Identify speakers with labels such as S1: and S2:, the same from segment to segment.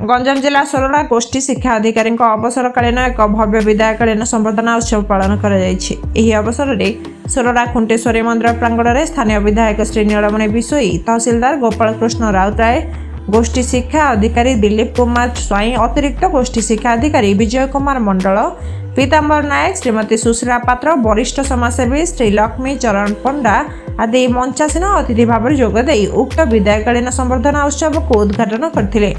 S1: गंजाम जिला सोरडा गोष्ठी शिक्षा अधिकारी अवसरकालीन एक भव्य विदायकालीन संबर्धना उत्सव पालन कर अवसर में सोरडा खुंटेश्वरी मंदिर प्रांगण में स्थानीय विधायक श्री नीलमणि बिशोई, तहसीलदार गोपाल कृष्ण राउतराय, गोष्ठी शिक्षा अधिकारी दिलीप कुमार स्वाई, अतिरिक्त गोष्ठी शिक्षा अधिकारी विजय कुमार मंडल, पीताम्बर नायक, श्रीमती सुशीला पात्र, वरिष्ठ समाजसेवी श्री लक्ष्मी चरण पंडा आदि मंचासीन अतिथि भाव में जोगदे उक्त विदायकालीन संबर्धना उत्सव को उद्घाटन करथिले।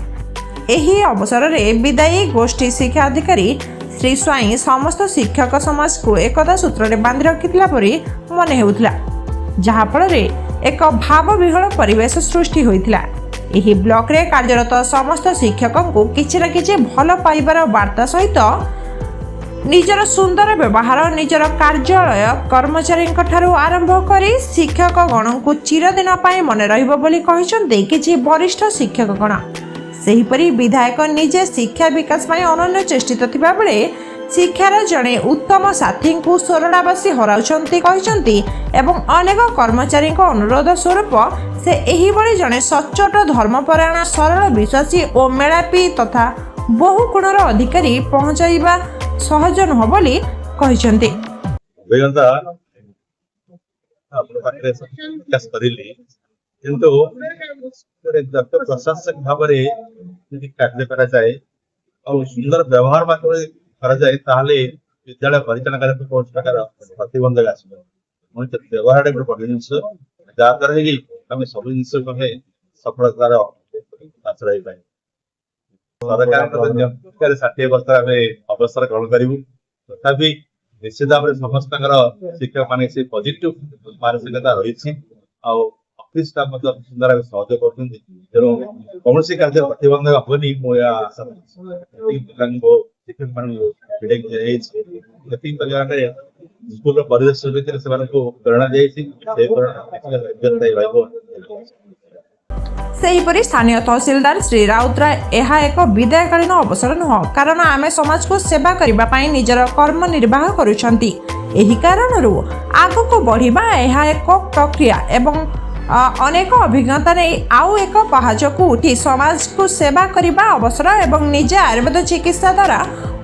S1: एही अवसर में विदायी गोष्ठी शिक्षा अधिकारी श्री स्वाई समस्त शिक्षक समाज को एकता सूत्र में बांधि रखिथिला परि मने हेउथिला, जहा फल एक भाव विहल परिवेश सृष्टि होइथिला। एही ब्लॉक रे कार्यरत समस्त शिक्षकों को किछि न किछि भल पाइबार वार्ता सहित निजर सुंदर व्यवहार निजर कार्यालय कर्मचारी आरंभ कर शिक्षक गण को चिरदिन मन रही किछि वरिष्ठ शिक्षक गण। सेहीपरि विधायक निजे शिक्षा विकास अनन्य चेष्टित थिबा बेले शिक्षार जड़े उत्तम साथी को सोरडावासी हराउछंती एवं अनेक कर्मचारी अनुरोध स्वरूप से एही बड़ी जड़े सच्चोट धर्मपरायण सरल विश्वासी और मेलापी तथा बहु गुणर अधिकारी पहुंचाइबा सहज नुह बोली कहिसंती।
S2: किंतु प्रशासक भाव में कार्य करा जाए और सुंदर व्यवहार करा जाए ताहले विद्यालय परिचालन कौन प्रकार प्रतिबंधक आसो व्यवहार बड़ जिन जहाँद्वारा कि आम सब जिन सफलतार आश्रय पाए सरकार 60 वर्ष आम अवसर ग्रहण करूँ तथापि निश्चित भाव में समस्त शिक्षक मान से पॉजिटिव मानसिकता रही ऑफिस का मतलब सुंदर सहयोग कर कौन कार्य प्रतिबंधक हेनी आशा शिक्षक मान स्कूल परिवेश प्रेरणा
S1: सेहीपरि स्थानीय तहसीलदार श्री राउतराय यह एक विदायकालीन अवसर नुह कारण आमे समाज को सेवा करबा पई निजर कर्म निर्वाह करुछंती। एही कारणरू आगो को बढ़िबा यह एक प्रक्रिया एवं अनेक अभिज्ञता नहीं आउ एक पहाच को उठी समाज को सेवा करबा अवसर एवं निजे आयुर्वेद चिकित्सा द्वारा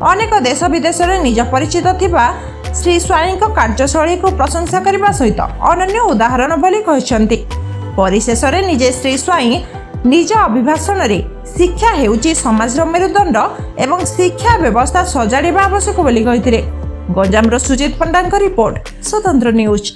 S1: अनेक देश विदेश में निज परिचित थिबा श्री स्वाई कार्यशैली को प्रशंसा करने सहित अनन्य उदाहरण बोली कहिसंती। परिशेष में निजे श्री स्वाई निज अभिभाषण रे शिक्षा हेउची समाज मेरुदंड एवं शिक्षा व्यवस्था सजाड़िबा आवश्यक बोली कहिथिले। गंजाम सुजित पंडा रिपोर्ट स्वतंत्र न्यूज।